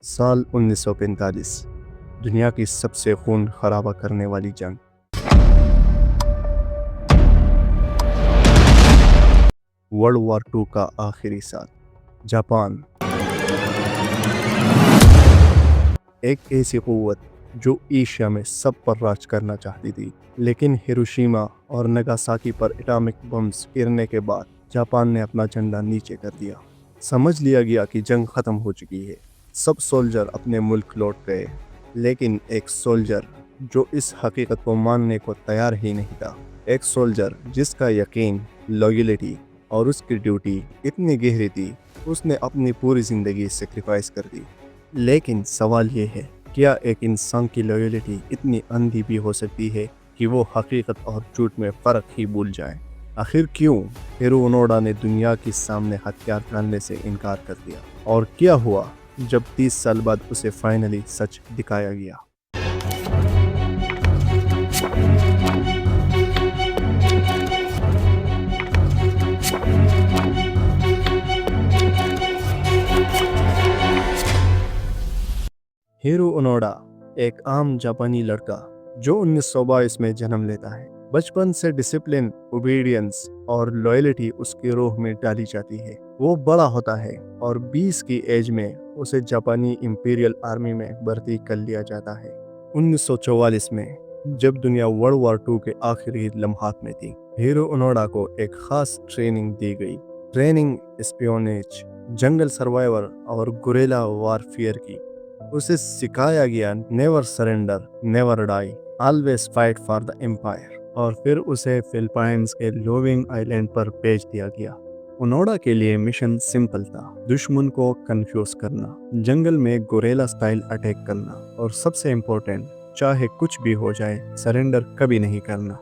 سال 1945 دنیا کی سب سے خون خرابہ کرنے والی جنگ۔ ورلڈ وار 2 کا آخری سال۔ جاپان، ایک ایسی قوت جو ایشیا میں سب پر راج کرنا چاہتی تھی، لیکن ہیروشیما اور ناگاساکی پر اٹامک بمز گرنے کے بعد جاپان نے اپنا جھنڈا نیچے کر دیا۔ سمجھ لیا گیا کہ جنگ ختم ہو چکی ہے۔ سب سولجر اپنے ملک لوٹ گئے، لیکن ایک سولجر جو اس حقیقت کو ماننے کو تیار ہی نہیں تھا، ایک سولجر جس کا یقین، لویلٹی اور اس کی ڈیوٹی اتنی گہری تھی، اس نے اپنی پوری زندگی سیکریفائس کر دی۔ لیکن سوال یہ ہے، کیا ایک انسان کی لویلٹی اتنی اندھی بھی ہو سکتی ہے کہ وہ حقیقت اور جھوٹ میں فرق ہی بھول جائے؟ آخر کیوں ہیرو اونوڈا نے دنیا کے سامنے ہتھیار ڈالنے سے انکار کر دیا؟ اور کیا ہوا جب 30 سال بعد اسے فائنلی سچ دکھایا گیا؟ ہیرو اونوڈا ایک عام جاپانی لڑکا جو 1922 میں جنم لیتا ہے۔ بچپن سے ڈسپلن، اوبیڈینس اور لویلٹی اس کی روح میں ڈالی جاتی ہے۔ وہ بڑا ہوتا ہے اور 20 کی ایج میں اسے جاپانی امپیریل آرمی میں بھرتی کر لیا جاتا ہے۔ 1944 میں جب دنیا ورلڈ وار 2 کے آخری لمحات میں تھی، ہیرو اونوڈا کو ایک خاص ٹریننگ دی گئی۔ ٹریننگ اسپیونیج، جنگل سروائیور اور گوریلا وارفیئر کی۔ اسے سکھایا گیا never surrender, never dye, always fight for the empire. اور پھر اسے فلپائنز کے لوونگ آئیلینڈ پر بھیج دیا گیا۔ اونوڈا کے لیے مشن سمپل تھا، دشمن کو کنفیوز کرنا، جنگل میں گوریلا سٹائل اٹیک کرنا، اور سب سے امپورٹنٹ، چاہے کچھ بھی ہو جائے سرنڈر کبھی نہیں کرنا۔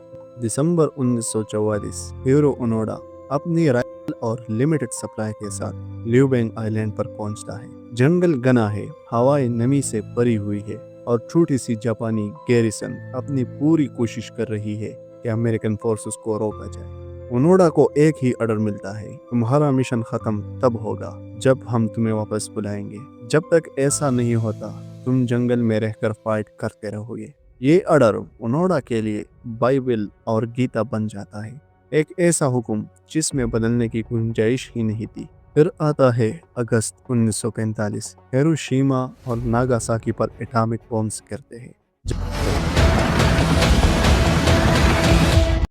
دسمبر 1944 ہیرو اونوڈا اپنی رائفل اور لمیٹڈ سپلائی کے ساتھ لیوبینگ آئیلینڈ پر پہنچتا ہے۔ جنگل گنا ہے، ہوائیں نمی سے بھری ہوئی ہے، اور چھوٹی سی جاپانی گیریسن اپنی پوری کوشش کر رہی ہے کہ امریکن فورسز کو روکا جائے۔ اونوڈا کو ایک ہی آرڈر ملتا ہے، تمہارا مشن ختم تب ہوگا جب ہم تمہیں واپس بلائیں گے۔ جب تک ایسا نہیں ہوتا، تم جنگل میں رہ کر فائٹ کرتے رہو گے۔ یہ آرڈر اونوڈا کے لیے بائبل اور گیتا بن جاتا ہے، ایک ایسا حکم جس میں بدلنے کی گنجائش ہی نہیں تھی۔ پھر آتا ہے اگست 1945۔ ہیروشیما اور ناگاساکی پر اٹامک بمز گرتے ہیں۔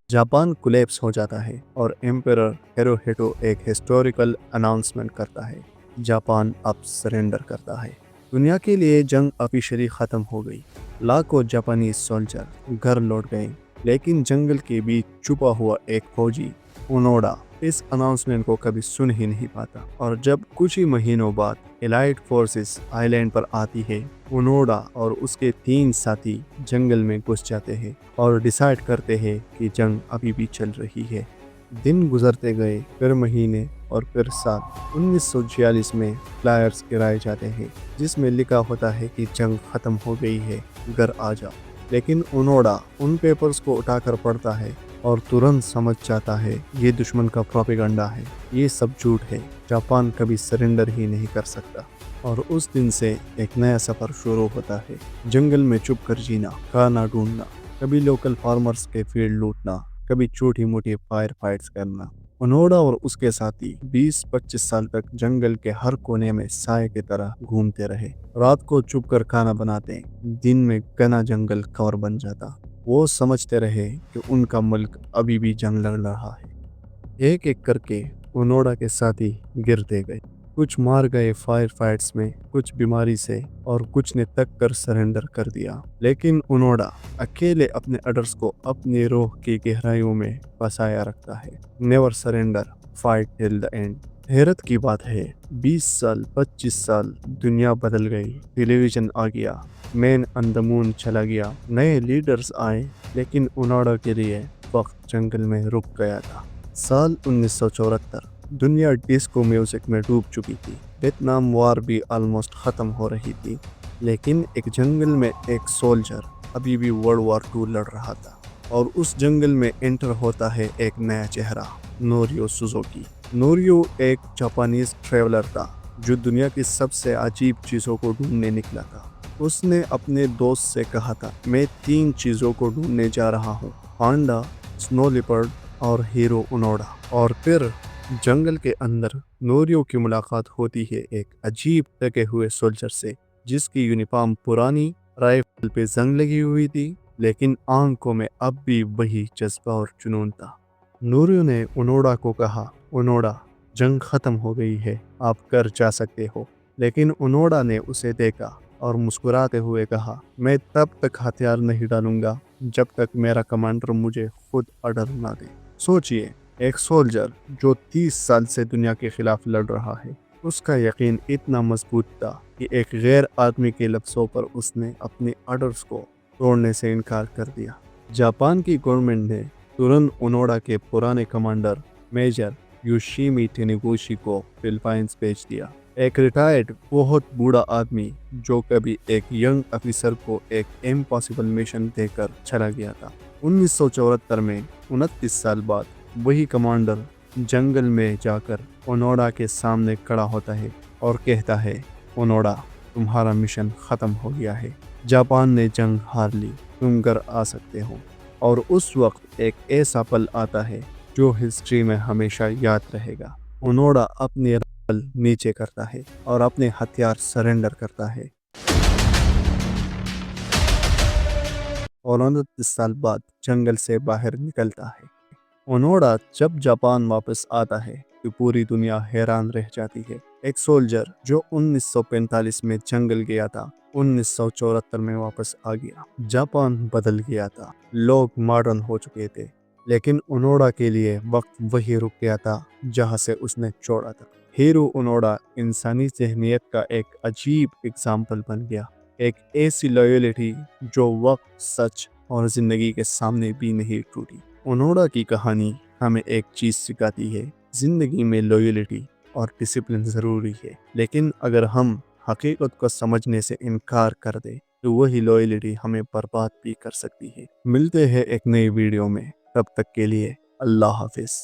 جاپان کولیپس ہو جاتا ہے اور ایمپرر ہیروہیٹو ایک ہسٹوریکل اناؤنسمنٹ کرتا ہے، جاپان اب سرنڈر کرتا ہے۔ دنیا کے لیے جنگ آفیشلی ختم ہو گئی۔ لاکھوں جاپانی سولجر گھر لوٹ گئے، لیکن جنگل کے بیچ چھپا ہوا ایک فوجی، اونوڈا، اس اناؤنسمنٹ کو کبھی سن ہی نہیں پاتا۔ اور جب کچھ ہی مہینوں بعد الائٹ فورسز آئیلینڈ پر آتی ہے، اونوڈا اور اس کے 3 ساتھی جنگل میں گھس جاتے ہیں اور ڈیسائیڈ کرتے ہیں کہ جنگ ابھی بھی چل رہی ہے۔ دن گزرتے گئے، پھر مہینے اور پھر سال۔ 1946 میں فلائرز گرائے جاتے ہیں جس میں لکھا ہوتا ہے کہ جنگ ختم ہو گئی ہے، گھر آ جا۔ لیکن اونوڈا ان پیپرز کو اٹھا کر پڑھتا ہے اور ترنت سمجھ جاتا ہے یہ دشمن کا پروپیگنڈا ہے، یہ سب جھوٹ ہے، جاپان کبھی سرنڈر ہی نہیں کر سکتا۔ اور اس دن سے ایک نیا سفر شروع ہوتا ہے، جنگل میں چھپ کر جینا، کھانا ڈھونڈنا، کبھی لوکل فارمرز کے فیلڈ لوٹنا، کبھی چھوٹی موٹی فائر فائٹس کرنا۔ اونوڈا اور اس کے ساتھی 20-25 سال تک جنگل کے ہر کونے میں سائے کی طرح گھومتے رہے۔ رات کو چھپ کر کھانا بناتے، دن میں گھنا جنگل کور بن جاتا۔ وہ سمجھتے رہے کہ ان کا ملک ابھی بھی جنگ لڑ رہا ہے۔ ایک ایک کر کے اونوڈا کے ساتھی گرتے گئے، کچھ مار گئے فائر فائٹس میں، کچھ بیماری سے، اور کچھ نے تک کر سرنڈر کر دیا۔ لیکن اونوڈا اکیلے اپنے آرڈرز کو اپنی روح کی گہرائیوں میں بسایا رکھتا ہے، never surrender, fight till the and. حیرت کی بات ہے، 20 سال، 25 سال، دنیا بدل گئی، ٹیلی ویژن آ گیا، مین آن دا مون چلا گیا، نئے لیڈرز آئے، لیکن اونوڈا کے لیے وقت جنگل میں رک گیا تھا۔ سال 1974، دنیا ڈسکو میوزک میں ڈوب چکی تھی، ویتنام وار بھی آلموسٹ ختم ہو رہی تھی، لیکن ایک جنگل میں ایک سولجر ابھی بھی ورلڈ وار 2 لڑ رہا تھا۔ اور اس جنگل میں انٹر ہوتا ہے ایک نیا چہرہ، نوریو سوزوکی۔ نوریو ایک جاپانیز ٹریولر تھا جو دنیا کی سب سے عجیب چیزوں کو ڈھونڈنے نکلا تھا۔ اس نے اپنے دوست سے کہا تھا، میں 3 چیزوں کو ڈھونڈنے جا رہا ہوں، پانڈا، سنو لیپرڈ اور ہیرو اونوڈا۔ اور پھر جنگل کے اندر نوریو کی ملاقات ہوتی ہے ایک عجیب ٹکے ہوئے سولجر سے، جس کی یونیفارم پرانی، رائفل پہ زنگ لگی ہوئی تھی، لیکن آنکھوں میں اب بھی وہی جذبہ اور جنون تھا۔ نوریو نے اونوڈا کو کہا، اونوڈا، جنگ ختم ہو گئی ہے، آپ گھر جا سکتے ہو۔ لیکن اونوڈا نے اسے دیکھا اور مسکراتے ہوئے کہا، میں تب تک ہتھیار نہیں ڈالوں گا جب تک میرا کمانڈر مجھے خود آرڈر نہ دے۔ سوچئے، ایک سولجر جو 30 سال سے دنیا کے خلاف لڑ رہا ہے، اس کا یقین اتنا مضبوط تھا کہ ایک غیر آدمی کے لفظوں پر اس نے اپنے آرڈرز کو توڑنے سے انکار کر دیا۔ جاپان کی گورنمنٹ نے تورن اونوڈا کے پرانے کمانڈر میجر یوشیمی ٹینیگوشی کو فلپائنز بھیج دیا، ایک ریٹائرڈ بہت بوڑھا آدمی جو کبھی ایک ینگ افیسر کو ایک امپاسبل مشن دے کر چلا گیا تھا۔ 1974 میں 29 سال بعد وہی کمانڈر جنگل میں جا کر اونوڈا کے سامنے کھڑا ہوتا ہے اور کہتا ہے، اونوڈا، تمہارا مشن ختم ہو گیا ہے، جاپان نے جنگ ہار لی، تم گھر آ سکتے ہو۔ اور اس وقت ایک ایسا پل آتا ہے جو ہسٹری میں ہمیشہ یاد رہے گا۔ اونوڈا اپنی رائفل نیچے کرتا ہے اور اپنے ہتھیار سرنڈر کرتا ہے، اور 29 سال بعد جنگل سے باہر نکلتا ہے۔ اونوڈا جب جاپان واپس آتا ہے تو پوری دنیا حیران رہ جاتی ہے۔ ایک سولجر جو 1945 میں جنگل گیا تھا، 1974 میں واپس آ گیا۔ جاپان بدل گیا تھا، لوگ ماڈرن ہو چکے تھے، لیکن اونوڈا کے لیے وقت وہی رک گیا تھا جہاں سے اس نے چھوڑا تھا۔ ہیرو اونوڈا انسانی ذہنیت کا ایک عجیب اگزامپل بن گیا، ایک ایسی لائلٹی جو وقت، سچ اور زندگی کے سامنے بھی نہیں ٹوٹی۔ اونوڈا کی کہانی ہمیں ایک چیز سکھاتی ہے، زندگی میں لائلٹی اور ڈسپلن ضروری ہے، لیکن اگر ہم حقیقت کو سمجھنے سے انکار کر دیں تو وہی لائلٹی ہمیں برباد بھی کر سکتی ہے۔ ملتے ہیں ایک نئی ویڈیو میں، تب تک کے لیے اللہ حافظ۔